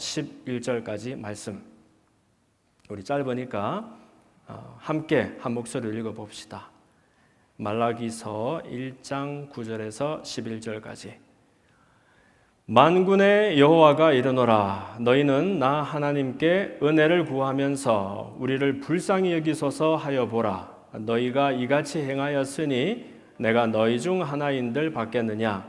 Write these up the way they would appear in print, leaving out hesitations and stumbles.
11절까지 말씀. 우리 짧으니까 함께 한 목소리로 읽어봅시다. 말라기서 1장 9절에서 11절까지. 만군의 여호와가 이르노라. 너희는 나 하나님께 은혜를 구하면서 우리를 불쌍히 여기소서 하여 보라. 너희가 이같이 행하였으니 내가 너희 중 하나인들 받겠느냐.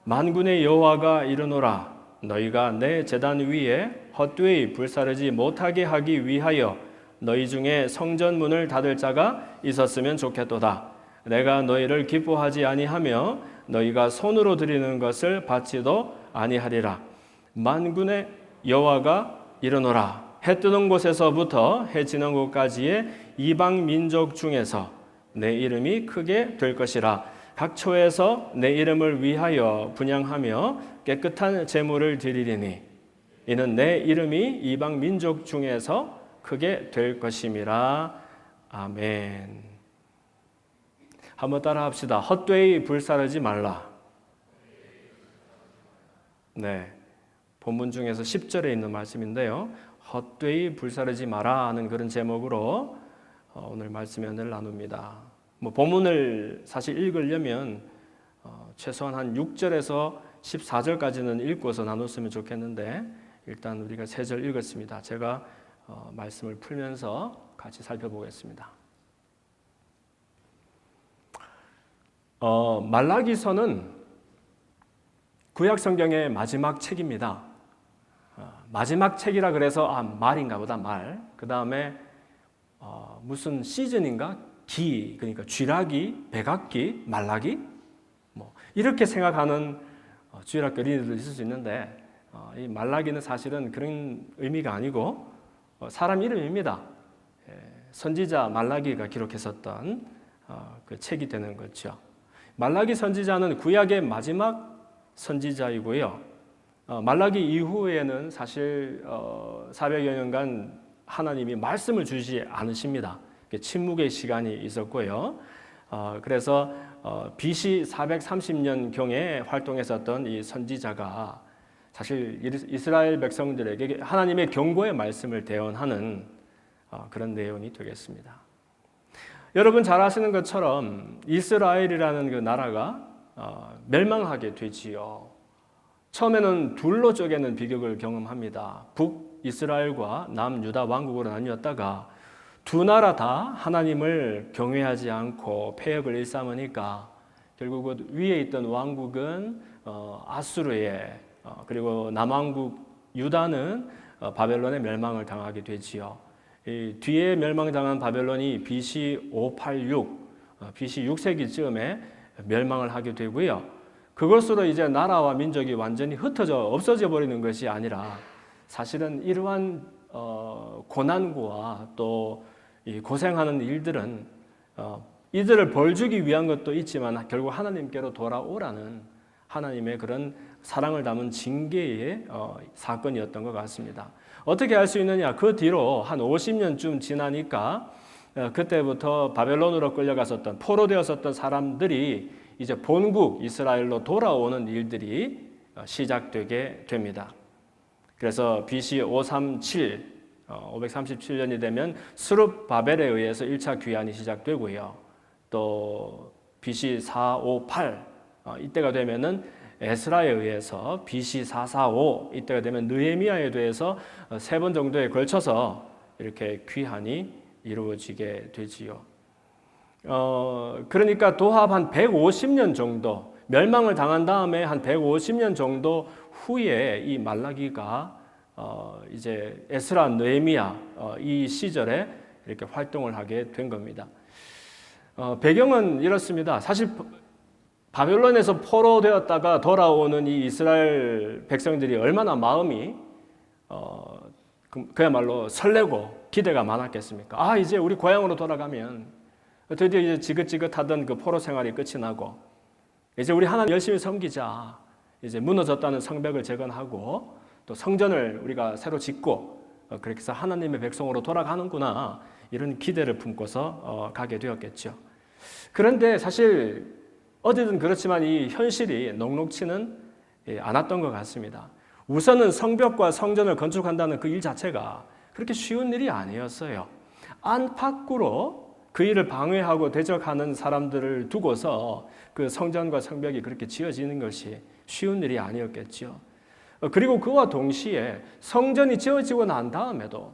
만군의 여호와가 이르노라. 너희가 내 제단 위에 헛되이 불사르지 못하게 하기 위하여 너희 중에 성전 문을 닫을 자가 있었으면 좋겠도다. 내가 너희를 기뻐하지 아니하며 너희가 손으로 드리는 것을 받지도 아니하리라. 만군의 여호와가 이르노라. 해 뜨는 곳에서부터 해 지는 곳까지의 이방 민족 중에서 내 이름이 크게 될 것이라. 각 초에서 내 이름을 위하여 분향하며 깨끗한 제물을 드리리니 이는 내 이름이 이방 민족 중에서 크게 될 것임이라. 아멘. 한번 따라 합시다. 헛되이 불사르지 말라. 네, 본문 중에서 10절에 있는 말씀인데요. 헛되이 불사르지 마라 하는 그런 제목으로 오늘 말씀 연을 나눕니다. 본문을 사실 읽으려면 최소한 한 6절에서 14절까지는 읽고서 나눴으면 좋겠는데 일단 우리가 3절 읽었습니다. 제가 말씀을 풀면서 같이 살펴보겠습니다. 말라기서는 구약 성경의 마지막 책입니다. 마지막 책이라 그래서 말인가 보다 말. 그 다음에 무슨 시즌인가? 기, 그러니까 쥐라기, 백악기, 말라기 이렇게 생각하는 주일학교 어린이들도 있을 수 있는데 이 말라기는 사실은 그런 의미가 아니고 사람 이름입니다. 선지자 말라기가 기록했었던 그 책이 되는 거죠. 말라기 선지자는 구약의 마지막 선지자이고요. 말라기 이후에는 사실 400여 년간 하나님이 말씀을 주시지 않으십니다. 침묵의 시간이 있었고요. 그래서 BC 430년경에 활동했었던 이 선지자가 사실 이스라엘 백성들에게 하나님의 경고의 말씀을 대언하는 그런 내용이 되겠습니다. 여러분 잘 아시는 것처럼 이스라엘이라는 그 나라가 멸망하게 되지요. 처음에는 둘로 쪼개는 비극을 경험합니다. 북이스라엘과 남유다 왕국으로 나뉘었다가 두 나라 다 하나님을 경외하지 않고 패역을 일삼으니까 결국 위에 있던 왕국은 아수르에 그리고 남왕국 유다는 바벨론의 멸망을 당하게 되지요. 이 뒤에 멸망당한 바벨론이 BC 586, BC 6세기쯤에 멸망을 하게 되고요. 그것으로 이제 나라와 민족이 완전히 흩어져 없어져 버리는 것이 아니라 사실은 이러한 고난과 또 이 고생하는 일들은 이들을 벌주기 위한 것도 있지만 결국 하나님께로 돌아오라는 하나님의 그런 사랑을 담은 징계의 사건이었던 것 같습니다. 어떻게 알 수 있느냐? 그 뒤로 한 50년쯤 지나니까 그때부터 바벨론으로 끌려갔었던 포로되었었던 사람들이 이제 본국 이스라엘로 돌아오는 일들이 시작되게 됩니다. 그래서 BC 537년이 되면 스룹바벨에 의해서 1차 귀환이 시작되고요. 또 BC 458 이때가 되면은 에스라에 의해서 BC 445 이때가 되면 느헤미야에 대해서 3번 정도에 걸쳐서 이렇게 귀환이 이루어지게 되지요. 그러니까 도합 한 150년 정도 멸망을 당한 다음에 한 150년 정도 후에 이 말라기가 이제 에스라, 느헤미야 이 시절에 이렇게 활동을 하게 된 겁니다. 배경은 이렇습니다. 사실 바벨론에서 포로되었다가 돌아오는 이 이스라엘 백성들이 얼마나 마음이 그야말로 설레고 기대가 많았겠습니까? 이제 우리 고향으로 돌아가면 드디어 이제 지긋지긋하던 그 포로 생활이 끝이 나고 이제 우리 하나님 열심히 섬기자. 이제 무너졌다는 성벽을 재건하고 또 성전을 우리가 새로 짓고 그렇게 해서 하나님의 백성으로 돌아가는구나 이런 기대를 품고서 가게 되었겠죠. 그런데 사실 어디든 그렇지만 이 현실이 녹록치는 않았던 것 같습니다. 우선은 성벽과 성전을 건축한다는 그 일 자체가 그렇게 쉬운 일이 아니었어요. 안팎으로 그 일을 방해하고 대적하는 사람들을 두고서 그 성전과 성벽이 그렇게 지어지는 것이 쉬운 일이 아니었겠죠. 그리고 그와 동시에 성전이 지어지고 난 다음에도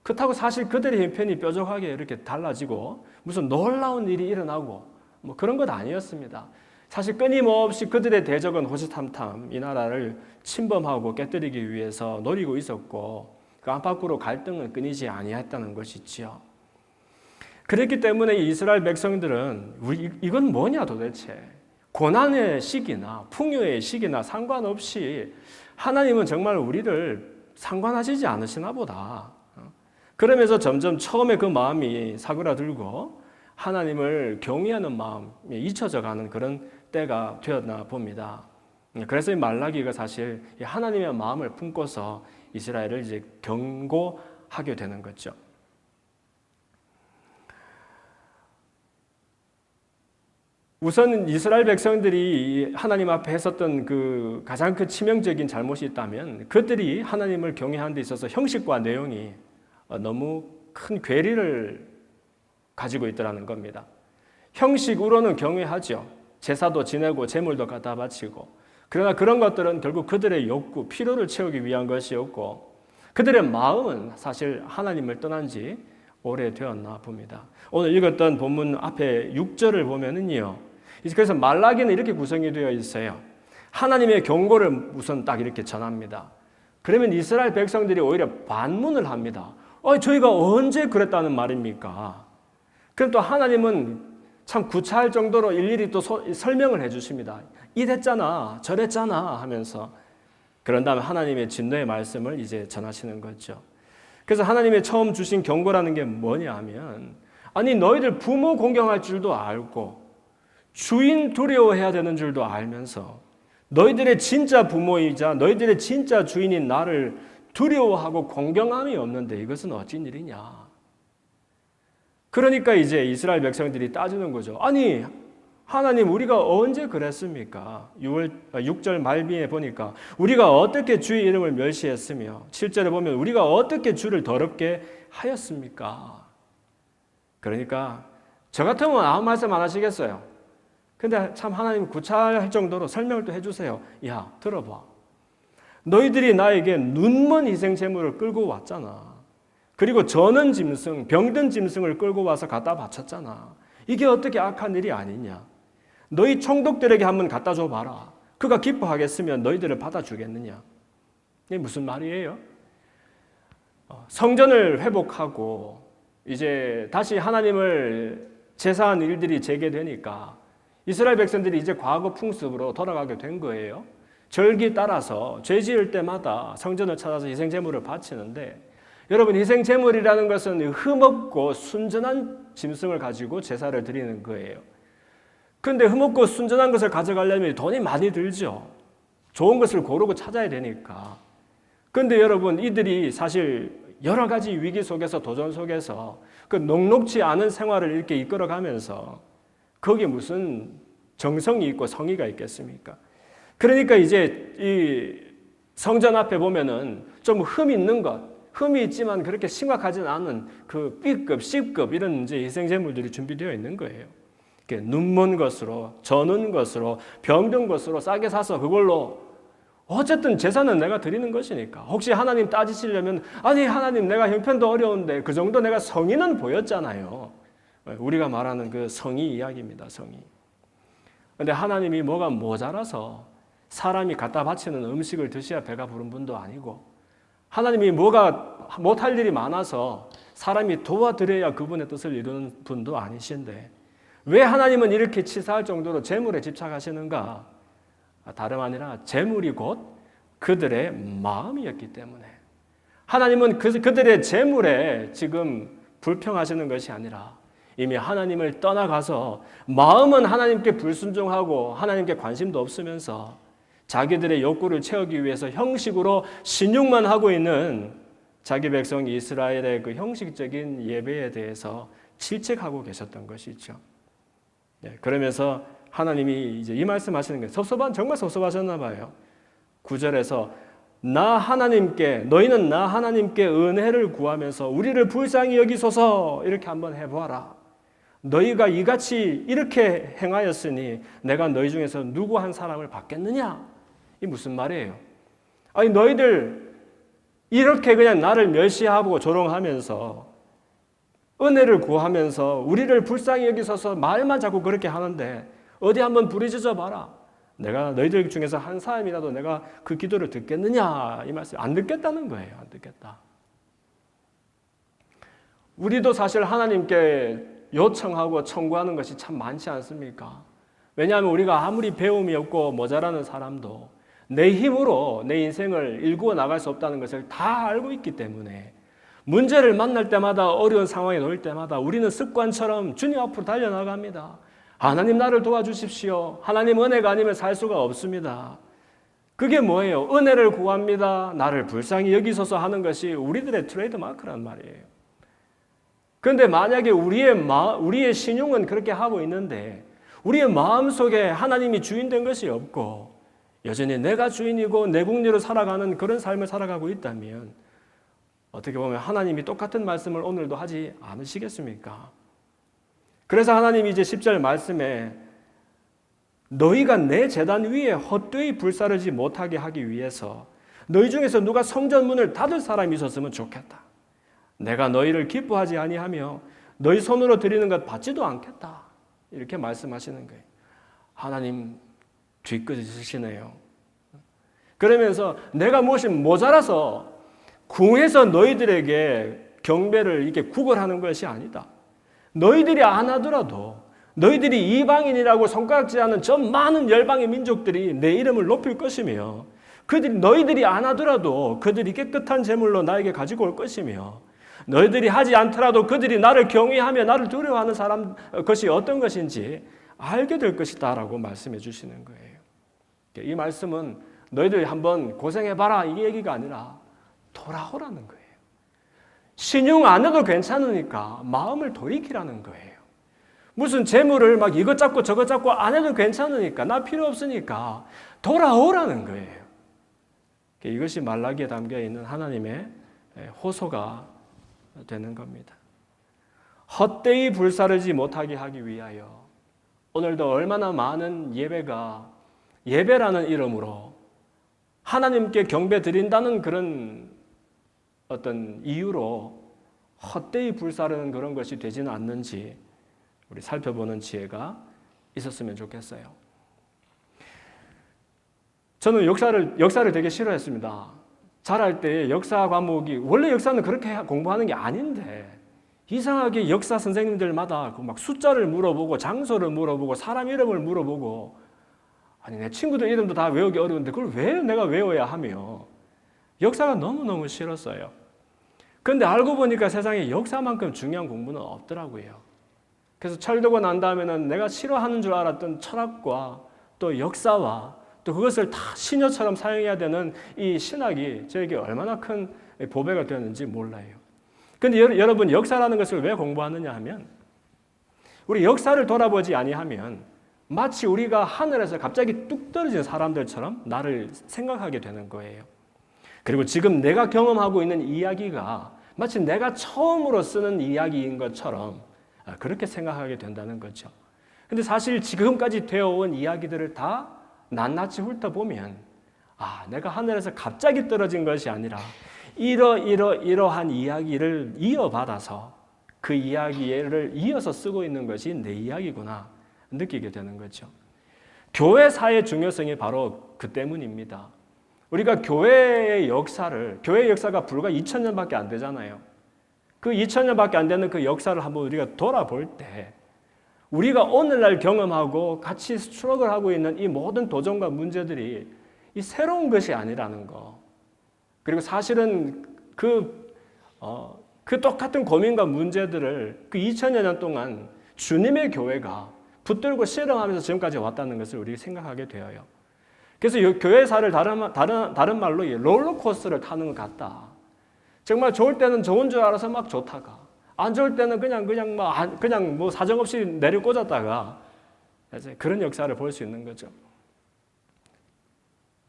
그렇다고 사실 그들의 형편이 뾰족하게 이렇게 달라지고 무슨 놀라운 일이 일어나고 뭐 그런 것 아니었습니다. 사실 끊임없이 그들의 대적은 호시탐탐 이 나라를 침범하고 깨뜨리기 위해서 노리고 있었고 그 안팎으로 갈등은 끊이지 아니했다는 것이지요. 그렇기 때문에 이스라엘 백성들은 이건 뭐냐 도대체 고난의 시기나 풍요의 시기나 상관없이 하나님은 정말 우리를 상관하시지 않으시나 보다. 그러면서 점점 처음에 그 마음이 사그라들고 하나님을 경외하는 마음이 잊혀져 가는 그런 때가 되었나 봅니다. 그래서 이 말라기가 사실 하나님의 마음을 품고서 이스라엘을 이제 경고하게 되는 거죠. 우선 이스라엘 백성들이 하나님 앞에 했었던 그 가장 큰 치명적인 잘못이 있다면 그들이 하나님을 경외하는 데 있어서 형식과 내용이 너무 큰 괴리를 가지고 있더라는 겁니다. 형식으로는 경외하죠. 제사도 지내고 제물도 갖다 바치고. 그러나 그런 것들은 결국 그들의 욕구, 필요를 채우기 위한 것이었고 그들의 마음은 사실 하나님을 떠난 지 오래되었나 봅니다. 오늘 읽었던 본문 앞에 6절을 보면은요. 그래서 말라기는 이렇게 구성이 되어 있어요. 하나님의 경고를 우선 딱 이렇게 전합니다. 그러면 이스라엘 백성들이 오히려 반문을 합니다. 저희가 언제 그랬다는 말입니까? 그럼 또 하나님은 참 구차할 정도로 일일이 또 설명을 해주십니다. 이랬잖아, 저랬잖아 하면서 그런 다음에 하나님의 진노의 말씀을 이제 전하시는 거죠. 그래서 하나님의 처음 주신 경고라는 게 뭐냐 하면 아니 너희들 부모 공경할 줄도 알고 주인 두려워해야 되는 줄도 알면서 너희들의 진짜 부모이자 너희들의 진짜 주인인 나를 두려워하고 공경함이 없는데 이것은 어찌 일이냐. 그러니까 이제 이스라엘 백성들이 따지는 거죠. 아니 하나님 우리가 언제 그랬습니까? 6절 말미에 보니까 우리가 어떻게 주의 이름을 멸시했으며 7절에 보면 우리가 어떻게 주를 더럽게 하였습니까? 그러니까 저 같으면 아무 말씀 안 하시겠어요. 근데 참 하나님 구차할 정도로 설명을 또 해주세요. 야 들어봐. 너희들이 나에게 눈먼 희생 제물을 끌고 왔잖아. 그리고 저는 짐승, 병든 짐승을 끌고 와서 갖다 바쳤잖아. 이게 어떻게 악한 일이 아니냐. 너희 총독들에게 한번 갖다 줘봐라. 그가 기뻐하겠으면 너희들을 받아주겠느냐. 이게 무슨 말이에요? 성전을 회복하고 이제 다시 하나님을 제사한 일들이 재개되니까 이스라엘 백성들이 이제 과거 풍습으로 돌아가게 된 거예요. 절기 따라서 죄 지을 때마다 성전을 찾아서 희생제물을 바치는데 여러분 희생제물이라는 것은 흠없고 순전한 짐승을 가지고 제사를 드리는 거예요. 그런데 흠없고 순전한 것을 가져가려면 돈이 많이 들죠. 좋은 것을 고르고 찾아야 되니까. 그런데 여러분 이들이 사실 여러 가지 위기 속에서 도전 속에서 그 녹록지 않은 생활을 이렇게 이끌어가면서 거기에 무슨 정성이 있고 성의가 있겠습니까? 그러니까 이제 이 성전 앞에 보면은 좀 흠 있는 것, 흠이 있지만 그렇게 심각하진 않은 그 B급, C급 이런 이제 희생제물들이 준비되어 있는 거예요. 이렇게 눈먼 것으로, 저는 것으로, 병든 것으로 싸게 사서 그걸로 어쨌든 제사는 내가 드리는 것이니까 혹시 하나님 따지시려면 아니 하나님 내가 형편도 어려운데 그 정도 내가 성의는 보였잖아요. 우리가 말하는 그 성의 이야기입니다. 성의. 그런데 하나님이 뭐가 모자라서 사람이 갖다 바치는 음식을 드셔야 배가 부른 분도 아니고 하나님이 뭐가 못할 일이 많아서 사람이 도와드려야 그분의 뜻을 이루는 분도 아니신데 왜 하나님은 이렇게 치사할 정도로 재물에 집착하시는가? 다름 아니라 재물이 곧 그들의 마음이었기 때문에 하나님은 그들의 재물에 지금 불평하시는 것이 아니라 이미 하나님을 떠나가서 마음은 하나님께 불순종하고 하나님께 관심도 없으면서 자기들의 욕구를 채우기 위해서 형식으로 신용만 하고 있는 자기 백성 이스라엘의 그 형식적인 예배에 대해서 질책하고 계셨던 것이죠. 네, 그러면서 하나님이 이제 이 말씀하시는 거예요. 정말 섭섭하셨나 봐요. 9절에서 너희는 나 하나님께 은혜를 구하면서 우리를 불쌍히 여기소서 이렇게 한번 해보아라. 너희가 이같이 이렇게 행하였으니 내가 너희 중에서 누구 한 사람을 받겠느냐? 이 무슨 말이에요? 아니 너희들 이렇게 그냥 나를 멸시하고 조롱하면서 은혜를 구하면서 우리를 불쌍히 여기소서 말만 자꾸 그렇게 하는데 어디 한번 부르짖어 봐라. 내가 너희들 중에서 한 사람이라도 내가 그 기도를 듣겠느냐? 이 말씀 안 듣겠다는 거예요. 안 듣겠다. 우리도 사실 하나님께 요청하고 청구하는 것이 참 많지 않습니까? 왜냐하면 우리가 아무리 배움이 없고 모자라는 사람도 내 힘으로 내 인생을 일구어 나갈 수 없다는 것을 다 알고 있기 때문에 문제를 만날 때마다 어려운 상황에 놓일 때마다 우리는 습관처럼 주님 앞으로 달려나갑니다. 하나님 나를 도와주십시오. 하나님 은혜가 아니면 살 수가 없습니다. 그게 뭐예요? 은혜를 구합니다. 나를 불쌍히 여기소서 하는 것이 우리들의 트레이드 마크란 말이에요. 그런데 만약에 우리의 신용은 그렇게 하고 있는데 우리의 마음속에 하나님이 주인 된 것이 없고 여전히 내가 주인이고 내 국리로 살아가는 그런 삶을 살아가고 있다면 어떻게 보면 하나님이 똑같은 말씀을 오늘도 하지 않으시겠습니까? 그래서 하나님이 이제 10절 말씀에 너희가 내 제단 위에 헛되이 불사르지 못하게 하기 위해서 너희 중에서 누가 성전 문을 닫을 사람이 있었으면 좋겠다. 내가 너희를 기뻐하지 아니하며 너희 손으로 드리는 것 받지도 않겠다. 이렇게 말씀하시는 거예요. 하나님 뒤끝이시네요. 그러면서 내가 무엇이 모자라서 궁에서 너희들에게 경배를 이렇게 구걸하는 것이 아니다. 너희들이 안 하더라도 너희들이 이방인이라고 손가락질하는 저 많은 열방의 민족들이 내 이름을 높일 것이며 너희들이 안 하더라도 그들이 깨끗한 제물로 나에게 가지고 올 것이며 너희들이 하지 않더라도 그들이 나를 경외하며 나를 두려워하는 사람 것이 어떤 것인지 알게 될 것이다 라고 말씀해 주시는 거예요. 이 말씀은 너희들이 한번 고생해봐라 이 얘기가 아니라 돌아오라는 거예요. 신용 안 해도 괜찮으니까 마음을 돌이키라는 거예요. 무슨 재물을 막 이것 잡고 저것 잡고 안 해도 괜찮으니까 나 필요 없으니까 돌아오라는 거예요. 이것이 말라기에 담겨있는 하나님의 호소가 되는 겁니다. 헛되이 불사르지 못하게 하기 위하여 오늘도 얼마나 많은 예배라는 이름으로 하나님께 경배 드린다는 그런 어떤 이유로 헛되이 불사르는 그런 것이 되지는 않는지 우리 살펴보는 지혜가 있었으면 좋겠어요. 저는 역사를 되게 싫어했습니다. 자랄 때 역사 과목이 원래 역사는 그렇게 공부하는 게 아닌데 이상하게 역사 선생님들마다 막 숫자를 물어보고 장소를 물어보고 사람 이름을 물어보고 아니 내 친구들 이름도 다 외우기 어려운데 그걸 왜 내가 외워야 하며 역사가 너무너무 싫었어요. 그런데 알고 보니까 세상에 역사만큼 중요한 공부는 없더라고요. 그래서 철들고 난 다음에는 내가 싫어하는 줄 알았던 철학과 또 역사와 또 그것을 다 신여처럼 사용해야 되는 이 신학이 저에게 얼마나 큰 보배가 되었는지 몰라요. 그런데 여러분 역사라는 것을 왜 공부하느냐 하면 우리 역사를 돌아보지 아니하면 마치 우리가 하늘에서 갑자기 뚝 떨어진 사람들처럼 나를 생각하게 되는 거예요. 그리고 지금 내가 경험하고 있는 이야기가 마치 내가 처음으로 쓰는 이야기인 것처럼 그렇게 생각하게 된다는 거죠. 근데 사실 지금까지 되어온 이야기들을 다 낱낱이 훑어보면 내가 하늘에서 갑자기 떨어진 것이 아니라 이러한 이야기를 이어받아서 그 이야기를 이어서 쓰고 있는 것이 내 이야기구나 느끼게 되는 거죠. 교회사의 중요성이 바로 그 때문입니다. 우리가 교회 역사가 불과 2000년밖에 안 되잖아요. 그 2000년밖에 안 되는 그 역사를 한번 우리가 돌아볼 때 우리가 오늘날 경험하고 같이 스트럭을 하고 있는 이 모든 도전과 문제들이 이 새로운 것이 아니라는 거. 그리고 사실은 그 똑같은 고민과 문제들을 그 2000여 년 동안 주님의 교회가 붙들고 실행하면서 지금까지 왔다는 것을 우리가 생각하게 되어요. 그래서 교회사를 다른 말로 롤러코스터를 타는 것 같다. 정말 좋을 때는 좋은 줄 알아서 막 좋다가 안 좋을 때는 그냥 뭐 사정없이 내려 꽂았다가 그런 역사를 볼 수 있는 거죠.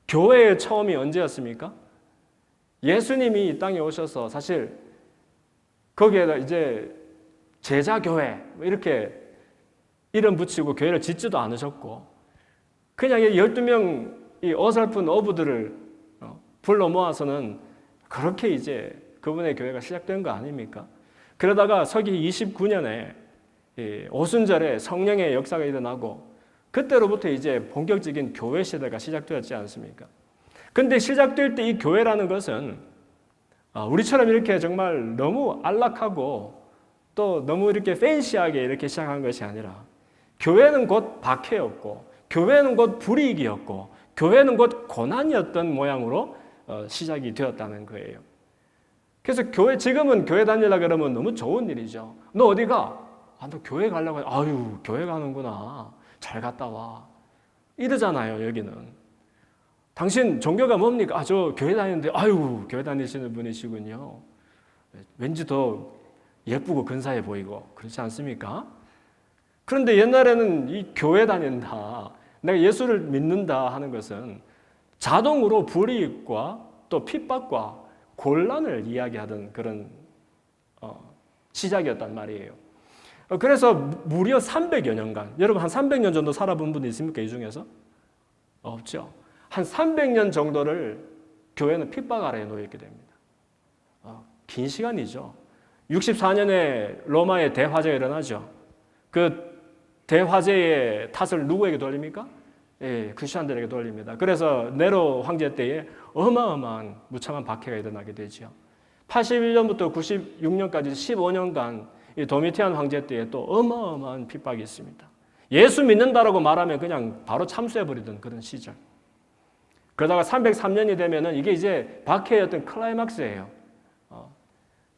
교회의 처음이 언제였습니까? 예수님이 이 땅에 오셔서 사실 거기에다 이제 제자교회 이렇게 이름 붙이고 교회를 짓지도 않으셨고 그냥 12명 이 어설픈 어부들을 불러 모아서는 그렇게 이제 그분의 교회가 시작된 거 아닙니까? 그러다가 서기 29년에 오순절에 성령의 역사가 일어나고 그때로부터 이제 본격적인 교회 시대가 시작되었지 않습니까? 근데 시작될 때 이 교회라는 것은 우리처럼 이렇게 정말 너무 안락하고 또 너무 이렇게 팬시하게 이렇게 시작한 것이 아니라 교회는 곧 박해였고 교회는 곧 불이익이었고 교회는 곧 고난이었던 모양으로 시작이 되었다는 거예요. 그래서 지금은 교회 다니려고 그러면 너무 좋은 일이죠. 너 어디 가? 너 교회 가려고 해. 아유, 교회 가는구나. 잘 갔다 와. 이러잖아요, 여기는. 당신 종교가 뭡니까? 저 교회 다니는데, 아유, 교회 다니시는 분이시군요. 왠지 더 예쁘고 근사해 보이고, 그렇지 않습니까? 그런데 옛날에는 이 교회 다닌다, 내가 예수를 믿는다 하는 것은 자동으로 불이익과 또 핍박과 곤란을 이야기하던 그런 시작이었단 말이에요. 그래서 무려 300여 년간, 여러분 한 300년 정도 살아본 분 있습니까? 이 중에서? 없죠. 한 300년 정도를 교회는 핍박 아래에 놓여있게 됩니다. 긴 시간이죠. 64년에 로마의 대화재가 일어나죠. 그 대화재의 탓을 누구에게 돌립니까? 예, 크리스천들에게 돌립니다. 그래서 네로 황제 때에 어마어마한 무참한 박해가 일어나게 되죠. 81년부터 96년까지 15년간 이 도미티안 황제 때에 또 어마어마한 핍박이 있습니다. 예수 믿는다라고 말하면 그냥 바로 참수해버리던 그런 시절. 그러다가 303년이 되면은 이게 이제 박해의 어떤 클라이막스예요.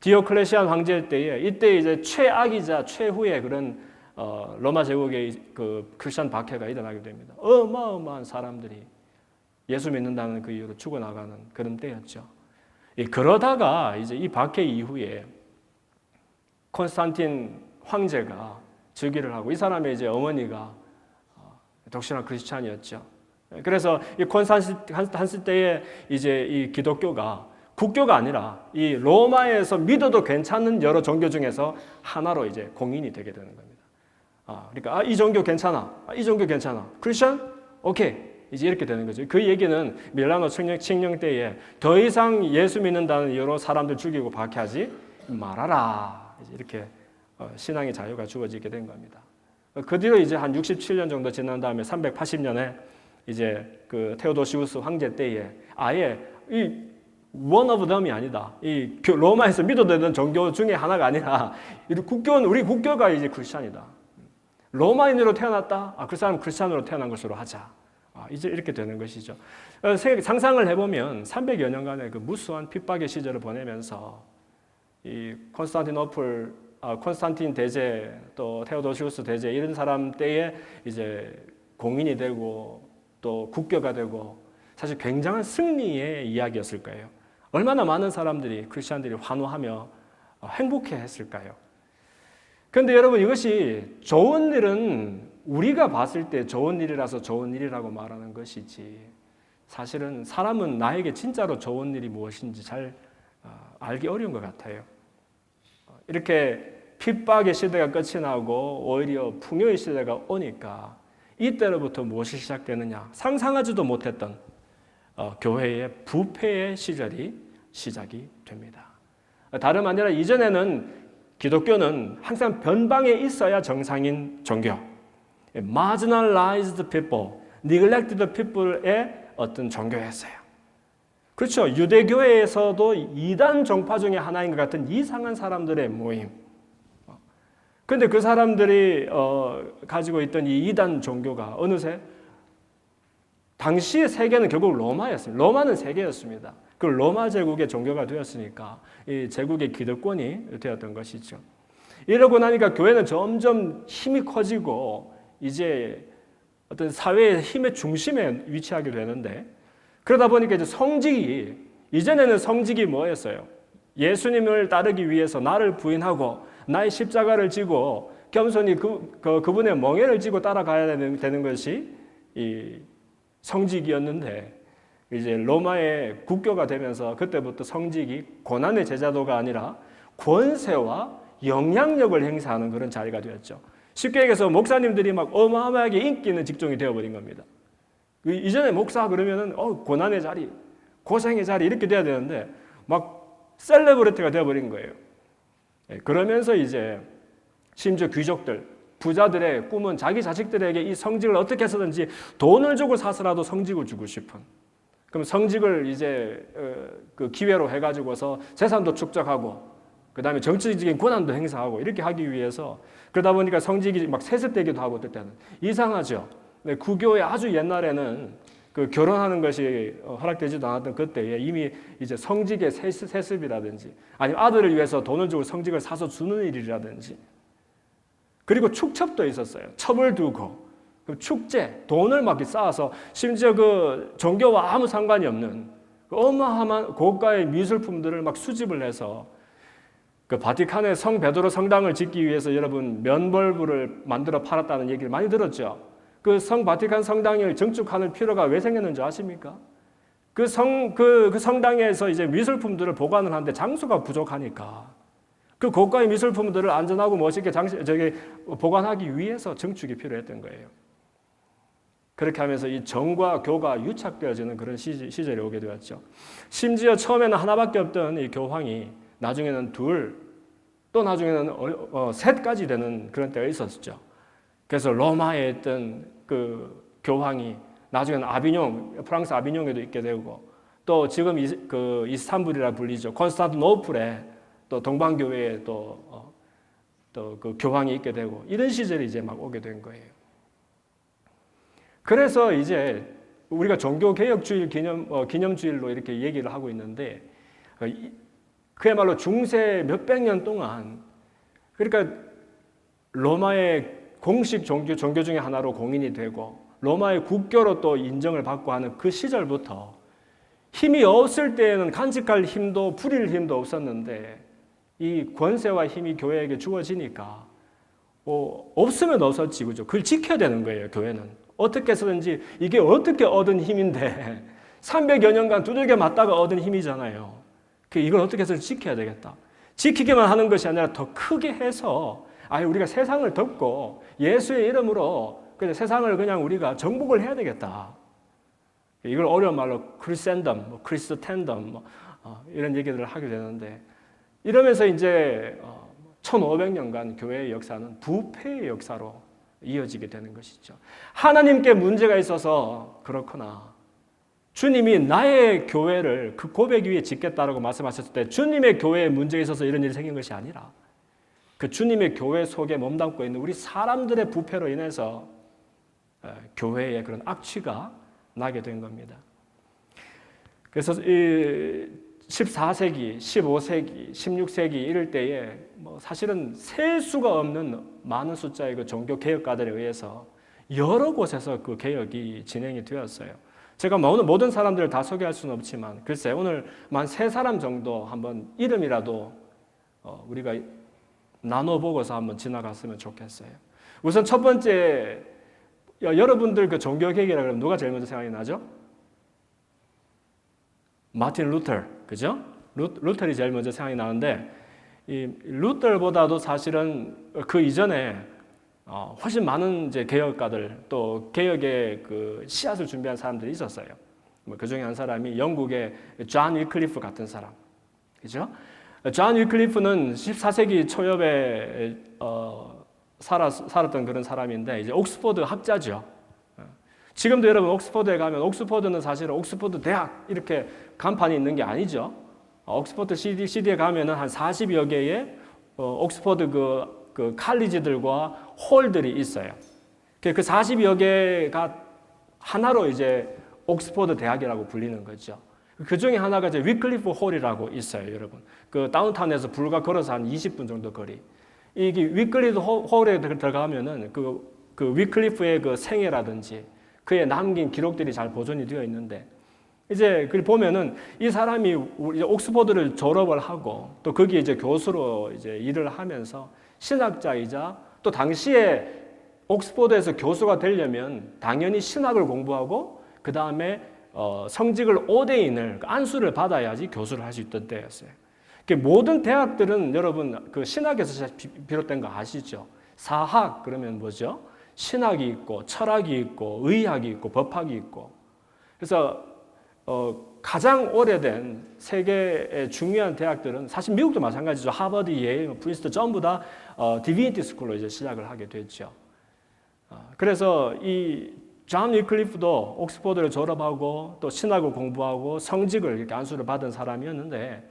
디오클레시안 황제 때에 이때 이제 최악이자 최후의 그런 로마 제국의 그 크리스천 박해가 일어나게 됩니다. 어마어마한 사람들이 예수 믿는다는 그 이유로 죽어나가는 그런 때였죠. 그러다가 이제 이 박해 이후에 콘스탄틴 황제가 즉위를 하고 이 사람의 이제 어머니가 독실한 크리스찬이었죠. 그래서 이 콘스탄틴 때에 이제 이 기독교가 국교가 아니라 이 로마에서 믿어도 괜찮은 여러 종교 중에서 하나로 이제 공인이 되게 되는 겁니다. 그러니까 이 종교 괜찮아, 이 종교 괜찮아, 크리스천? 오케이. 이제 이렇게 되는 거죠. 그 얘기는 밀라노 칙령 때에 더 이상 예수 믿는다는 이유로 사람들 죽이고 박해하지 말아라. 이제 이렇게 신앙의 자유가 주어지게 된 겁니다. 그 뒤로 이제 한 67년 정도 지난 다음에 380년에 이제 그 테오도시우스 황제 때에 아예 이 one of them이 아니다. 이 로마에서 믿어도 되는 종교 중에 하나가 아니라 우리 국교가 이제 크리스찬이다. 로마인으로 태어났다. 그 사람 크리스찬으로 태어난 것으로 하자. 이제 이렇게 되는 것이죠. 상상을 해보면 300여 년간의 그 무수한 핍박의 시절을 보내면서 이 콘스탄틴 대제 또 테오도시우스 대제 이런 사람 때에 이제 공인이 되고 또 국교가 되고 사실 굉장한 승리의 이야기였을 거예요. 얼마나 많은 사람들이 크리스천들이 환호하며 행복해 했을까요? 그런데 여러분 이것이 좋은 일은 우리가 봤을 때 좋은 일이라서 좋은 일이라고 말하는 것이지 사실은 사람은 나에게 진짜로 좋은 일이 무엇인지 잘 알기 어려운 것 같아요. 이렇게 핍박의 시대가 끝이 나고 오히려 풍요의 시대가 오니까 이때로부터 무엇이 시작되느냐 상상하지도 못했던 교회의 부패의 시절이 시작이 됩니다. 다름 아니라 이전에는 기독교는 항상 변방에 있어야 정상인 종교, marginalized people, neglected people의 어떤 종교였어요. 그렇죠. 유대교회에서도 이단 종파 중에 하나인 것 같은 이상한 사람들의 모임. 그런데 그 사람들이 가지고 있던 이 이단 종교가 어느새 당시의 세계는 결국 로마였습니다. 로마는 세계였습니다. 그 로마 제국의 종교가 되었으니까 이 제국의 기득권이 되었던 것이죠. 이러고 나니까 교회는 점점 힘이 커지고 이제 어떤 사회의 힘의 중심에 위치하게 되는데 그러다 보니까 이제 성직이 이전에는 성직이 뭐였어요? 예수님을 따르기 위해서 나를 부인하고 나의 십자가를 지고 겸손히 그분의 멍에를 지고 따라가야 되는 것이 이 성직이었는데 이제 로마의 국교가 되면서 그때부터 성직이 고난의 제자도가 아니라 권세와 영향력을 행사하는 그런 자리가 되었죠. 쉽게 얘기해서 목사님들이 막 어마어마하게 인기 있는 직종이 되어버린 겁니다. 이전에 목사 그러면은 고난의 자리, 고생의 자리 이렇게 돼야 되는데 막 셀레브리티가 되어버린 거예요. 그러면서 이제 심지어 귀족들, 부자들의 꿈은 자기 자식들에게 이 성직을 어떻게 해서든지 돈을 주고 사서라도 성직을 주고 싶은. 그럼 성직을 이제 그 기회로 해가지고서 재산도 축적하고, 그 다음에 정치적인 권한도 행사하고 이렇게 하기 위해서 그러다 보니까 성직이 막 세습되기도 하고 그때는 이상하죠. 구교의 아주 옛날에는 그 결혼하는 것이 허락되지도 않았던 그때에 이미 이제 성직의 세습이라든지 아니면 아들을 위해서 돈을 주고 성직을 사서 주는 일이라든지 그리고 축첩도 있었어요. 첩을 두고 그 축제, 돈을 막 쌓아서 심지어 그 종교와 아무 상관이 없는 그 어마어마한 고가의 미술품들을 막 수집을 해서 그 바티칸의 성 베드로 성당을 짓기 위해서 여러분 면벌부를 만들어 팔았다는 얘기를 많이 들었죠. 그 성 바티칸 성당을 증축하는 필요가 왜 생겼는지 아십니까? 그 성당에서 이제 미술품들을 보관을 하는데 장소가 부족하니까 그 고가의 미술품들을 안전하고 멋있게 보관하기 위해서 증축이 필요했던 거예요. 그렇게 하면서 이 정과 교가 유착되어지는 그런 시절이 오게 되었죠. 심지어 처음에는 하나밖에 없던 이 교황이 나중에는 둘, 또 나중에는 셋까지 되는 그런 때가 있었죠. 그래서 로마에 있던 그 교황이 나중에는 아비뇽, 프랑스 아비뇽에도 있게 되고, 또 지금 그 이스탄불이라 불리죠. 콘스탄티노플에 또 동방교회에 또 그 교황이 있게 되고 이런 시절이 이제 막 오게 된 거예요. 그래서 이제 우리가 종교개혁주일 기념주일로 이렇게 얘기를 하고 있는데 그야말로 중세 몇백 년 동안 그러니까 로마의 공식 종교 중에 하나로 공인이 되고 로마의 국교로 또 인정을 받고 하는 그 시절부터 힘이 없을 때에는 간직할 힘도 부릴 힘도 없었는데 이 권세와 힘이 교회에게 주어지니까 없으면 없었지, 그죠? 그걸 지켜야 되는 거예요, 교회는. 어떻게 해서든지 이게 어떻게 얻은 힘인데 300여 년간 두들겨 맞다가 얻은 힘이잖아요. 이걸 어떻게 해서 지켜야 되겠다. 지키기만 하는 것이 아니라 더 크게 해서 우리가 세상을 덮고 예수의 이름으로 그냥 세상을 그냥 우리가 정복을 해야 되겠다. 이걸 어려운 말로 크리스텐덤, 크리스텐덤 이런 얘기들을 하게 되는데 이러면서 이제 1500년간 교회의 역사는 부패의 역사로 이어지게 되는 것이죠. 하나님께 문제가 있어서 그렇구나. 주님이 나의 교회를 그 고백 위에 짓겠다라고 말씀하셨을 때 주님의 교회에 문제가 있어서 이런 일이 생긴 것이 아니라 그 주님의 교회 속에 몸담고 있는 우리 사람들의 부패로 인해서 교회에 그런 악취가 나게 된 겁니다. 그래서 14세기, 15세기, 16세기 이럴 때에 사실은 셀 수가 없는 많은 숫자의 그 종교 개혁가들에 의해서 여러 곳에서 그 개혁이 진행이 되었어요. 제가 오늘 모든 사람들을 다 소개할 수는 없지만 글쎄 오늘만 세 사람 정도 한번 이름이라도 우리가 나눠보고서 한번 지나갔으면 좋겠어요. 우선 첫 번째 여러분들 그 종교 개혁이라 그러면 누가 제일 먼저 생각이 나죠? 마틴 루터, 그죠? 루터이 제일 먼저 생각이 나는데 이 루터보다도 사실은 그 이전에 훨씬 많은 이제 개혁가들 또 개혁의 그 씨앗을 준비한 사람들이 있었어요. 그 중에 한 사람이 영국의 존 위클리프 같은 사람, 그죠? 존 위클리프는 14세기 초엽에 살았던 그런 사람인데 이제 옥스퍼드 학자죠. 지금도 여러분 옥스퍼드에 가면 옥스퍼드는 사실 옥스퍼드 대학 이렇게 간판이 있는 게 아니죠. 옥스퍼드 시티에 가면은 한 40여 개의 옥스퍼드 그 칼리지들과 홀들이 있어요. 그 40여 개가 하나로 이제 옥스퍼드 대학이라고 불리는 거죠. 그 중에 하나가 이제 위클리프 홀이라고 있어요, 여러분. 그 다운타운에서 불과 걸어서 한 20분 정도 거리. 이게 위클리프 홀에 들어가면은 그 위클리프의 그 생애라든지 그의 남긴 기록들이 잘 보존이 되어 있는데 이제 그 보면은 이 사람이 이제 옥스퍼드를 졸업을 하고 또 거기에 이제 교수로 이제 일을 하면서 신학자이자 또 당시에 옥스퍼드에서 교수가 되려면 당연히 신학을 공부하고 그 다음에 성직을 5대인을 안수를 받아야지 교수를 할 수 있던 때였어요. 모든 대학들은 여러분 그 신학에서 비롯된 거 아시죠? 사학 그러면 뭐죠? 신학이 있고 철학이 있고 의학이 있고 법학이 있고. 그래서 가장 오래된 세계의 중요한 대학들은 사실 미국도 마찬가지죠. 하버드, 예일, 프린스턴 전부 다 디비니티 스쿨로 이제 시작을 하게 됐죠. 그래서 이 존 위클리프도 옥스퍼드를 졸업하고 또 신학을 공부하고 성직을 이렇게 안수를 받은 사람이었는데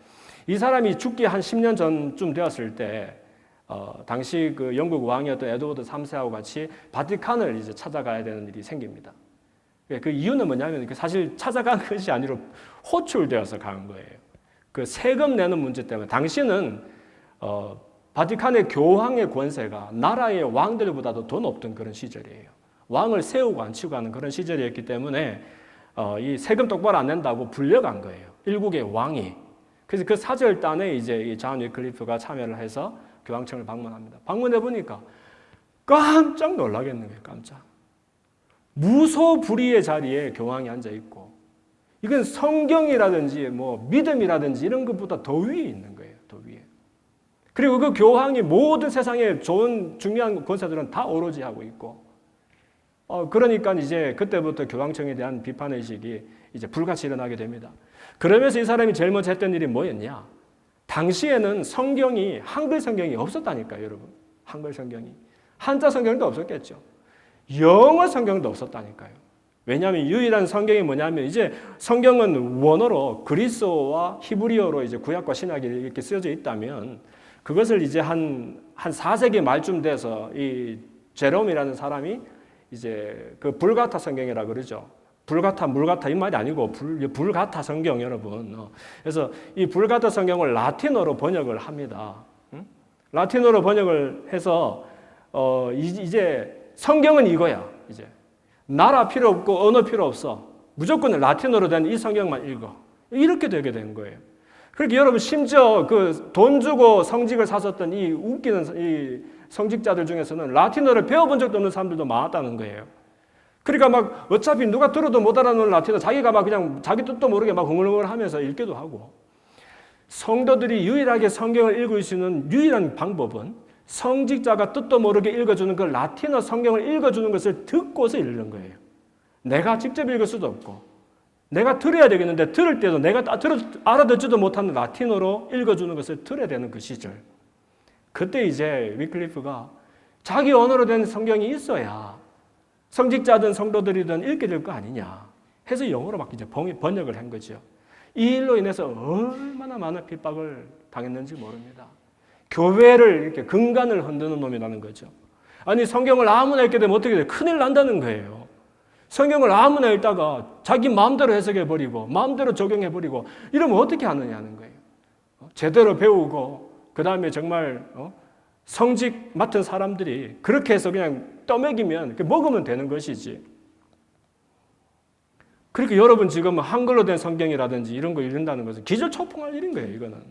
이 사람이 죽기 한 10년 전쯤 되었을 때 당시 그 영국 왕이었던 에드워드 3세하고 같이 바티칸을 이제 찾아가야 되는 일이 생깁니다. 그 이유는 뭐냐면 사실 찾아간 것이 아니라 호출되어서 간 거예요. 그 세금 내는 문제 때문에 당시는 바티칸의 교황의 권세가 나라의 왕들보다도 더 높던 그런 시절이에요. 왕을 세우고 앉히고 하는 그런 시절이었기 때문에 이 세금 똑바로 안 낸다고 불려간 거예요. 일국의 왕이. 그래서 그 사절단에 이제 이 존 위클리프가 참여를 해서 교황청을 방문합니다. 방문해 보니까 깜짝 놀라겠는 거예요. 깜짝. 무소불위의 자리에 교황이 앉아 있고 이건 성경이라든지 뭐 믿음이라든지 이런 것보다 더 위에 있는 거예요. 더 위에. 그리고 그 교황이 모든 세상의 좋은 중요한 권세들은 다 오로지 하고 있고 그러니까 이제 그때부터 교황청에 대한 비판의식이 이제 불같이 일어나게 됩니다. 그러면서 이 사람이 제일 먼저 했던 일이 뭐였냐? 당시에는 성경이 한글 성경이 없었다니까요, 여러분. 한글 성경이. 한자 성경도 없었겠죠. 영어 성경도 없었다니까요. 왜냐하면 유일한 성경이 뭐냐면 이제 성경은 원어로 그리스어와 히브리어로 이제 구약과 신약이 이렇게 쓰여져 있다면 그것을 이제 한 4세기 말쯤 돼서 이 제롬이라는 사람이 이제 그 불가타 성경이라 그러죠. 불가타, 물가타 이 말이 아니고 불가타 성경 여러분. 그래서 이 불가타 성경을 라틴어로 번역을 합니다. 라틴어로 번역을 해서 이제 성경은 이거야. 이제 나라 필요 없고 언어 필요 없어. 무조건 라틴어로 된 이 성경만 읽어. 이렇게 되게 된 거예요. 그렇게 여러분 심지어 그 돈 주고 성직을 샀었던 이 웃기는 이 성직자들 중에서는 라틴어를 배워본 적도 없는 사람들도 많았다는 거예요. 그러니까 막 어차피 누가 들어도 못 알아듣는 라틴어 자기가 막 그냥 자기 뜻도 모르게 막 흥얼흥얼 하면서 읽기도 하고 성도들이 유일하게 성경을 읽을 수 있는 유일한 방법은 성직자가 뜻도 모르게 읽어주는 그 라틴어 성경을 읽어주는 것을 듣고서 읽는 거예요. 내가 직접 읽을 수도 없고 내가 들어야 되겠는데 들을 때도 내가 알아듣지도 못하는 라틴어로 읽어주는 것을 들어야 되는 그 시절. 그때 이제 위클리프가 자기 언어로 된 성경이 있어야 성직자든 성도들이든 읽게 될 거 아니냐 해서 영어로 막 이제 번역을 한 거죠. 이 일로 인해서 얼마나 많은 핍박을 당했는지 모릅니다. 교회를 이렇게 근간을 흔드는 놈이라는 거죠. 아니 성경을 아무나 읽게 되면 어떻게 돼요? 큰일 난다는 거예요. 성경을 아무나 읽다가 자기 마음대로 해석해버리고 마음대로 적용해버리고 이러면 어떻게 하느냐는 거예요. 제대로 배우고 그 다음에 정말 성직 맡은 사람들이 그렇게 해서 그냥 떠먹이면 먹으면 되는 것이지. 그러니까 여러분 지금 한글로 된 성경이라든지 이런 거 읽는다는 것은 기절초풍할 일인 거예요. 이거는.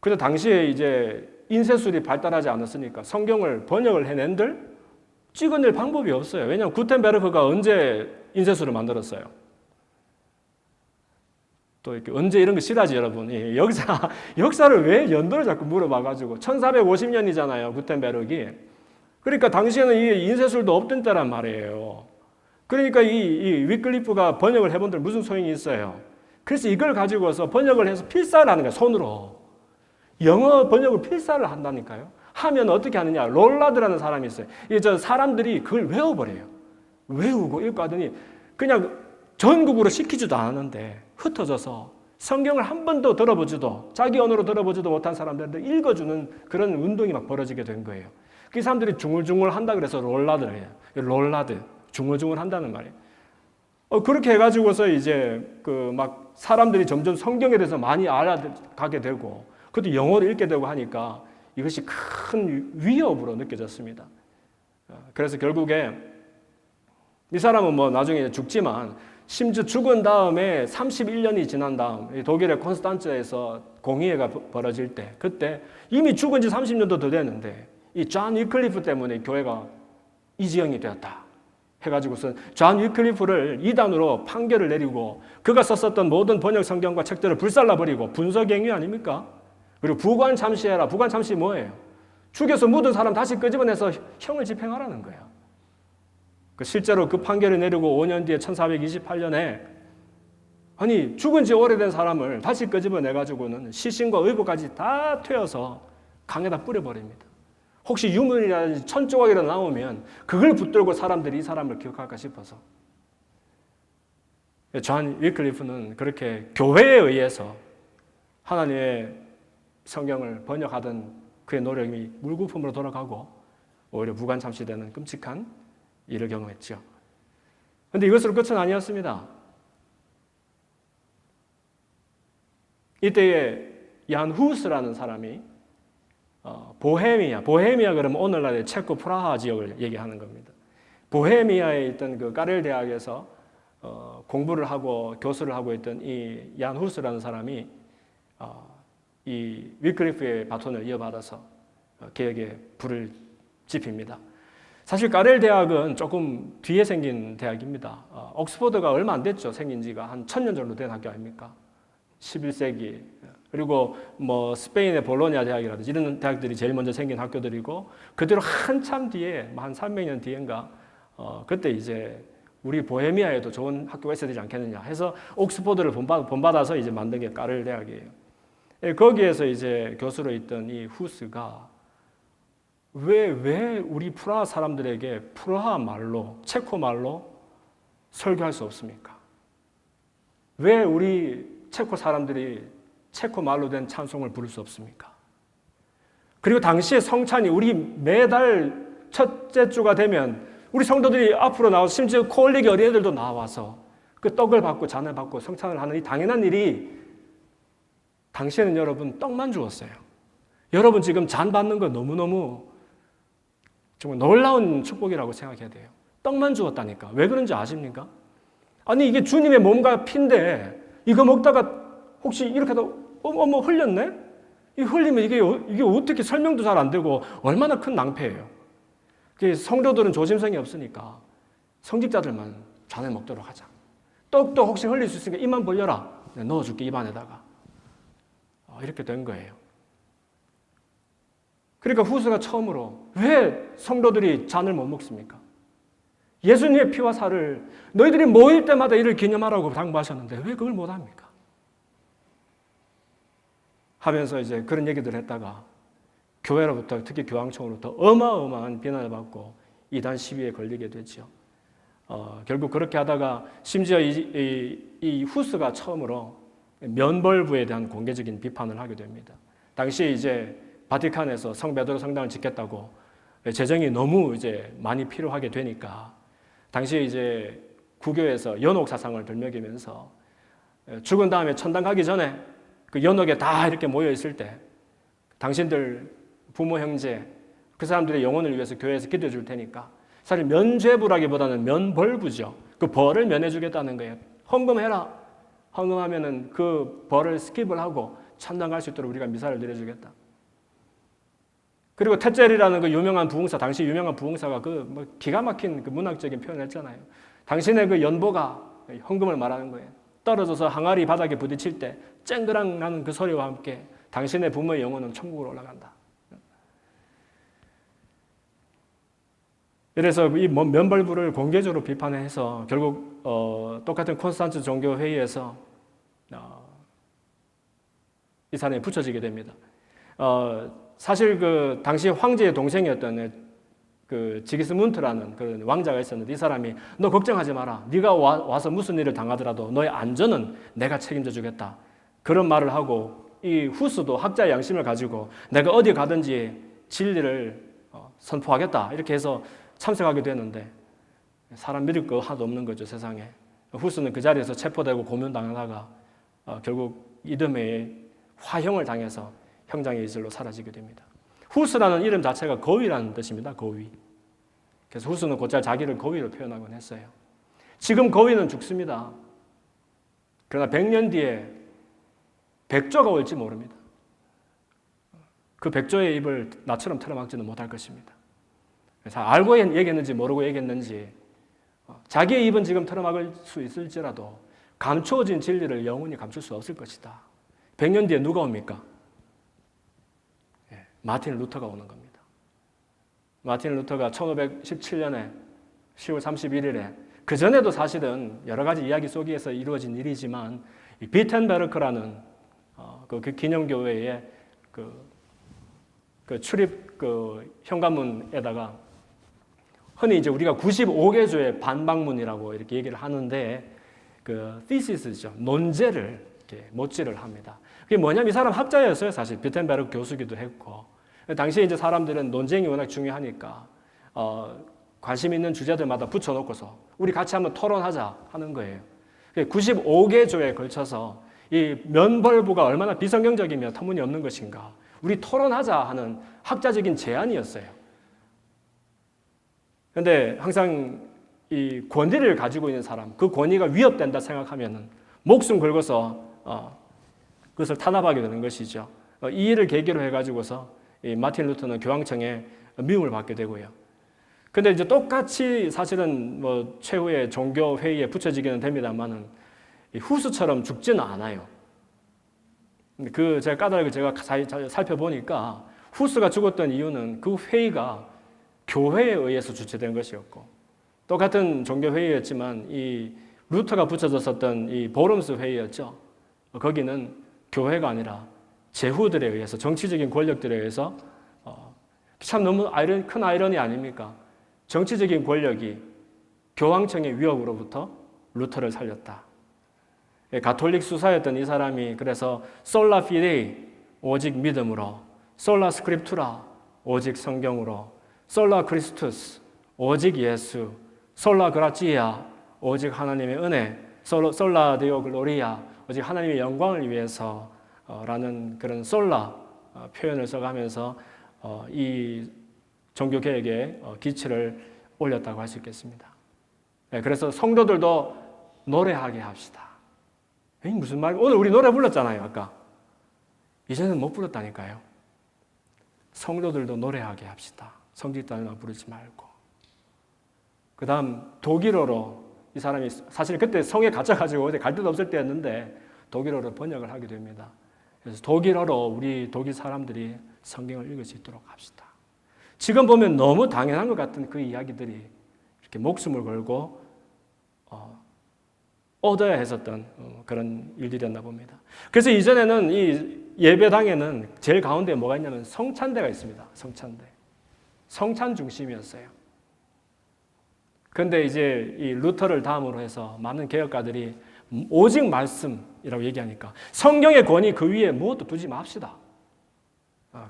그래서 당시에 이제 인쇄술이 발달하지 않았으니까 성경을 번역을 해낸들 찍어낼 방법이 없어요. 왜냐하면 구텐베르크가 언제 인쇄술을 만들었어요? 또 이렇게 언제 이런 거 싫어하지 여러분. 역사를 왜 연도를 자꾸 물어봐가지고 1450년이잖아요. 구텐베르크가. 그러니까 당시에는 이 인쇄술도 없던 때란 말이에요. 그러니까 이 위클리프가 번역을 해본들 무슨 소용이 있어요. 그래서 이걸 가지고서 번역을 해서 필사를 하는 거예요. 손으로. 영어 번역을 필사를 한다니까요. 하면 어떻게 하느냐. 롤라드라는 사람이 있어요. 저 사람들이 그걸 외워버려요. 외우고 읽고 하더니 그냥 전국으로 시키지도 않았는데 흩어져서 성경을 한 번도 들어보지도 자기 언어로 들어보지도 못한 사람들한테 읽어주는 그런 운동이 막 벌어지게 된 거예요. 그 사람들이 중얼중얼 한다 그래서 롤라드를 해요. 롤라드. 중얼중얼 한다는 말이에요. 그렇게 해가지고서 이제 그 막 사람들이 점점 성경에 대해서 많이 알아가게 되고 그것도 영어로 읽게 되고 하니까 이것이 큰 위협으로 느껴졌습니다. 그래서 결국에 이 사람은 뭐 나중에 죽지만 심지어 죽은 다음에 31년이 지난 다음 독일의 콘스탄츠에서 공의회가 벌어질 때 그때 이미 죽은 지 30년도 더 됐는데 이 존 위클리프 때문에 교회가 이 지형이 되었다 해가지고서 존 위클리프를 이단으로 판결을 내리고 그가 썼었던 모든 번역 성경과 책들을 불살라버리고 분석행위 아닙니까? 그리고 부관 참시해라. 부관 참시 뭐예요? 죽여서 묻은 사람 다시 끄집어내서 형을 집행하라는 거예요. 실제로 그 판결을 내리고 5년 뒤에 1428년에 아니 죽은 지 오래된 사람을 다시 끄집어내가지고는 시신과 의복까지 다 퇴어서 강에다 뿌려버립니다. 혹시 유물이라든지 천조각이라도 나오면 그걸 붙들고 사람들이 이 사람을 기억할까 싶어서. 존 위클리프는 그렇게 교회에 의해서 하나님의 성경을 번역하던 그의 노력이 물거품으로 돌아가고 오히려 무관참시되는 끔찍한 일을 경험했죠. 그런데 이것으로 끝은 아니었습니다. 이때에 얀 후스라는 사람이 보헤미아 그러면 오늘날의 체코 프라하 지역을 얘기하는 겁니다. 보헤미아에 있던 그 까렐 대학에서 공부를 하고 교수를 하고 있던 이 얀 후스라는 사람이 이 위클리프의 바톤을 이어받아서 개혁에 불을 지핍니다. 사실 까렐 대학은 조금 뒤에 생긴 대학입니다. 옥스퍼드가 얼마 안 됐죠. 생긴 지가 한 1000년 정도 된 학교 아닙니까? 11세기. 그리고 뭐 스페인의 볼로냐 대학이라든지 이런 대학들이 제일 먼저 생긴 학교들이고 그대로 한참 뒤에 한 300년 뒤인가 그때 이제 우리 보헤미아에도 좋은 학교가 있어야 되지 않겠느냐 해서 옥스퍼드를 본받아서 이제 만든 게 까렐 대학이에요. 거기에서 이제 교수로 있던 이 후스가 왜 우리 프라하 사람들에게 프라하 말로 체코 말로 설교할 수 없습니까? 왜 우리 체코 사람들이 체코 말로 된 찬송을 부를 수 없습니까? 그리고 당시에 성찬이 우리 매달 첫째 주가 되면 우리 성도들이 앞으로 나와서 심지어 코올리기 어린애들도 나와서 그 떡을 받고 잔을 받고 성찬을 하는 이 당연한 일이 당시에는 여러분 떡만 주었어요. 여러분 지금 잔 받는 거 너무너무 정말 놀라운 축복이라고 생각해야 돼요. 떡만 주었다니까. 왜 그런지 아십니까? 아니 이게 주님의 몸과 피인데 이거 먹다가 혹시 이렇게 해도 어머 흘렸네? 이 흘리면 이게 어떻게 설명도 잘 안 되고 얼마나 큰 낭패예요. 성도들은 조심성이 없으니까 성직자들만 잔을 먹도록 하자. 떡도 혹시 흘릴 수 있으니까 입만 벌려라. 넣어줄게 입안에다가. 이렇게 된 거예요. 그러니까 후스가 처음으로 왜 성도들이 잔을 못 먹습니까? 예수님의 피와 살을 너희들이 모일 때마다 이를 기념하라고 당부하셨는데 왜 그걸 못합니까? 하면서 이제 그런 얘기들을 했다가 교회로부터 특히 교황청으로부터 어마어마한 비난을 받고 이단 시비에 걸리게 되죠. 결국 그렇게 하다가 심지어 이 후스가 처음으로 면벌부에 대한 공개적인 비판을 하게 됩니다. 당시에 이제 바티칸에서 성 베드로 성당을 짓겠다고 재정이 너무 이제 많이 필요하게 되니까 당시에 이제 구교에서 연옥 사상을 들먹이면서 죽은 다음에 천당 가기 전에 그 연옥에 다 이렇게 모여 있을 때 당신들 부모 형제 그 사람들의 영혼을 위해서 교회에서 기도해 줄 테니까 사실 면죄부라기보다는 면벌부죠. 그 벌을 면해 주겠다는 거예요. 헌금해라. 헌금하면은 그 벌을 스킵을 하고 천당 갈 수 있도록 우리가 미사를 드려주겠다. 그리고 테젤이라는 그 유명한 부흥사, 당시 유명한 부흥사가 그 기가 막힌 그 문학적인 표현을 했잖아요. 당신의 그 연보가 헌금을 말하는 거예요. 떨어져서 항아리 바닥에 부딪힐 때 쨍그랑 나는 그 소리와 함께 당신의 부모의 영혼은 천국으로 올라간다. 그래서 이 면벌부를 공개적으로 비판해서 결국 똑같은 콘스탄츠 종교회의에서 이 사람이 붙여지게 됩니다. 사실 그 당시 황제의 동생이었던 그 지기스문트라는 그런 왕자가 있었는데 이 사람이 너 걱정하지 마라. 네가 와서 무슨 일을 당하더라도 너의 안전은 내가 책임져 주겠다. 그런 말을 하고 이 후스도 학자의 양심을 가지고 내가 어디 가든지 진리를 선포하겠다. 이렇게 해서 참석하게 되는데 사람 믿을 거 하나도 없는 거죠, 세상에. 후스는 그 자리에서 체포되고 고문당하다가 결국 이듬해에 화형을 당해서 형장의 이슬로 사라지게 됩니다. 후스라는 이름 자체가 거위라는 뜻입니다. 거위. 그래서 후스는 곧잘 자기를 거위로 표현하곤 했어요. 지금 거위는 죽습니다. 그러나 100년 뒤에 백조가 올지 모릅니다. 그 백조의 입을 나처럼 틀어막지는 못할 것입니다. 그래서 알고 얘기했는지 모르고 얘기했는지 자기의 입은 지금 털어막을 수 있을지라도 감추어진 진리를 영원히 감출 수 없을 것이다. 100년 뒤에 누가 옵니까? 마틴 루터가 오는 겁니다. 마틴 루터가 1517년에 10월 31일에 그 전에도 사실은 여러 가지 이야기 속에서 이루어진 일이지만 이 비텐베르크라는 그 기념교회의 그 출입 현관문에다가 흔히 이제 우리가 95개조의 반박문이라고 이렇게 얘기를 하는데 그 thesis죠. 논제를 이렇게 못질을 합니다. 그게 뭐냐면 이 사람 학자였어요. 사실 비텐베르크 교수기도 했고 당시에 이제 사람들은 논쟁이 워낙 중요하니까 관심 있는 주제들마다 붙여놓고서 우리 같이 한번 토론하자 하는 거예요. 95개조에 걸쳐서 이 면벌부가 얼마나 비성경적이며 터무니없는 것인가 우리 토론하자 하는 학자적인 제안이었어요. 그런데 항상 이 권위를 가지고 있는 사람, 그 권위가 위협된다 생각하면은 목숨 걸고서 그것을 탄압하게 되는 것이죠. 이 일을 계기로 해가지고서 이 마틴 루터는 교황청에 미움을 받게 되고요. 근데 이제 똑같이 사실은 뭐 최후의 종교 회의에 붙여지기는 됩니다만은 후스처럼 죽지는 않아요. 그 제가 까닭을 제가 살펴보니까 후스가 죽었던 이유는 그 회의가 교회에 의해서 주최된 것이었고 똑같은 종교 회의였지만 이 루터가 붙여졌었던 이 보름스 회의였죠. 거기는 교회가 아니라 제후들에 의해서 정치적인 권력들에 의해서 참 너무 큰 아이러니 아닙니까? 정치적인 권력이 교황청의 위협으로부터 루터를 살렸다. 가톨릭 수사였던 이 사람이 그래서 솔라 피데이 오직 믿음으로, 솔라 스크립투라 오직 성경으로, 솔라 크리스투스 오직 예수, 솔라 그라치아 오직 하나님의 은혜, 솔라 데오 글로리아 오직 하나님의 영광을 위해서 라는 그런 솔라 표현을 써가면서 이 종교개혁의 기치를 올렸다고 할 수 있겠습니다. 그래서 성도들도 노래하게 합시다. 무슨 말? 오늘 우리 노래 불렀잖아요, 아까. 이제는 못 불렀다니까요. 성도들도 노래하게 합시다. 성직단어나 부르지 말고. 그 다음 독일어로 이 사람이 사실 그때 성에 갇혀가지고 어디 갈 데도 없을 때였는데 독일어로 번역을 하게 됩니다. 그래서 독일어로 우리 독일 사람들이 성경을 읽을 수 있도록 합시다. 지금 보면 너무 당연한 것 같은 그 이야기들이 이렇게 목숨을 걸고 얻어야 했었던 그런 일들이었나 봅니다. 그래서 이전에는 이 예배당에는 제일 가운데 뭐가 있냐면 성찬대가 있습니다. 성찬대. 성찬 중심이었어요. 그런데 이제 이 루터를 다음으로 해서 많은 개혁가들이 오직 말씀이라고 얘기하니까 성경의 권위 그 위에 무엇도 두지 맙시다.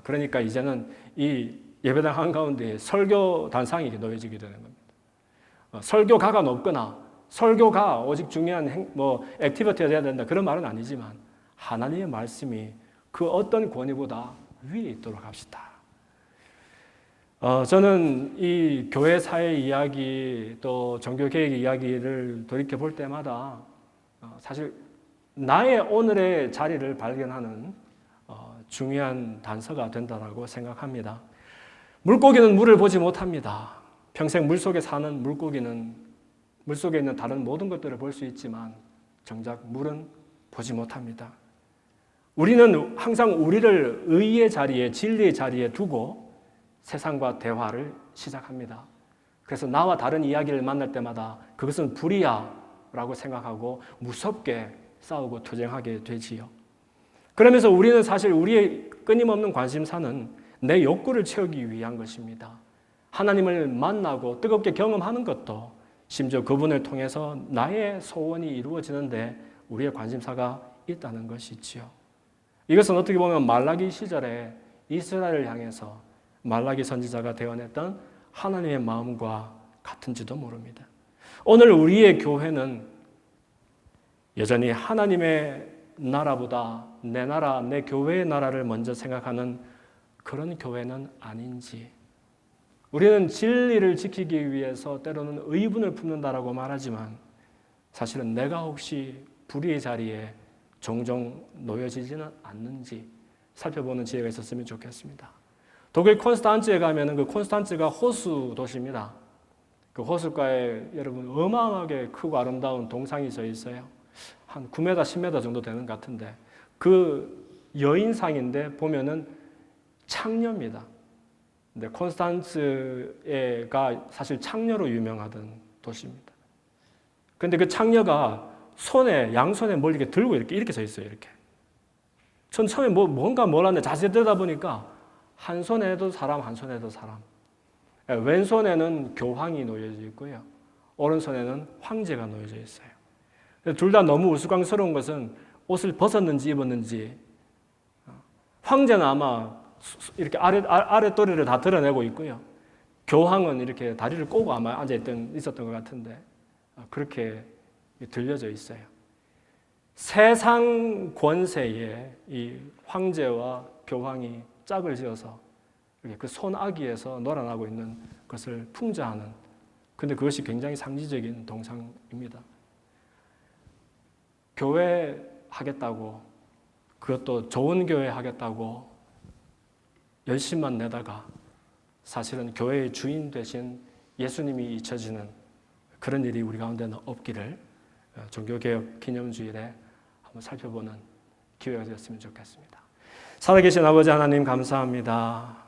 그러니까 이제는 이 예배당 한가운데에 설교 단상이 놓여지게 되는 겁니다. 설교가가 높거나 설교가 오직 중요한 액티비티가 돼야 된다 그런 말은 아니지만 하나님의 말씀이 그 어떤 권위보다 위에 있도록 합시다. 저는 이 교회 사회 이야기 또 종교개혁 이야기를 돌이켜볼 때마다 사실 나의 오늘의 자리를 발견하는 중요한 단서가 된다고 생각합니다. 물고기는 물을 보지 못합니다. 평생 물속에 사는 물고기는 물속에 있는 다른 모든 것들을 볼 수 있지만 정작 물은 보지 못합니다. 우리는 항상 우리를 의의 자리에 진리의 자리에 두고 세상과 대화를 시작합니다. 그래서 나와 다른 이야기를 만날 때마다 그것은 불이야 라고 생각하고 무섭게 싸우고 투쟁하게 되지요. 그러면서 우리는 사실 우리의 끊임없는 관심사는 내 욕구를 채우기 위한 것입니다. 하나님을 만나고 뜨겁게 경험하는 것도 심지어 그분을 통해서 나의 소원이 이루어지는데 우리의 관심사가 있다는 것이지요. 이것은 어떻게 보면 말라기 시절에 이스라엘을 향해서 말라기 선지자가 대언했던 하나님의 마음과 같은지도 모릅니다. 오늘 우리의 교회는 여전히 하나님의 나라보다 내 나라, 내 교회의 나라를 먼저 생각하는 그런 교회는 아닌지, 우리는 진리를 지키기 위해서 때로는 의분을 품는다라고 말하지만 사실은 내가 혹시 불의의 자리에 종종 놓여지지는 않는지 살펴보는 지혜가 있었으면 좋겠습니다. 독일 콘스탄츠에 가면은 그 콘스탄츠가 호수 도시입니다. 그 호숫가에 여러분 어마어마하게 크고 아름다운 동상이 져 있어요. 한 9m, 10m 정도 되는 것 같은데 그 여인상인데 보면은 창녀입니다. 근데 콘스탄츠가 사실 창녀로 유명하던 도시입니다. 근데 그 창녀가 양손에 뭘 이렇게 들고 이렇게 서 있어요. 이렇게. 전 처음에 뭔가 몰랐는데 자세히 들여다보니까 한 손에도 사람, 한 손에도 사람. 왼손에는 교황이 놓여져 있고요. 오른손에는 황제가 놓여져 있어요. 둘 다 너무 우스꽝스러운 것은 옷을 벗었는지 입었는지, 황제는 아마 이렇게 아랫도리를 다 드러내고 있고요. 교황은 이렇게 다리를 꼬고 아마 있었던 것 같은데, 그렇게 들려져 있어요. 세상 권세에 이 황제와 교황이 짝을 지어서 그 손아귀에서 놀아나고 있는 것을 풍자하는, 근데 그것이 굉장히 상징적인 동상입니다. 교회 하겠다고, 그것도 좋은 교회 하겠다고 열심만 내다가 사실은 교회의 주인 되신 예수님이 잊혀지는 그런 일이 우리 가운데는 없기를 종교개혁 기념주일에 한번 살펴보는 기회가 되었으면 좋겠습니다. 살아계신 아버지 하나님 감사합니다.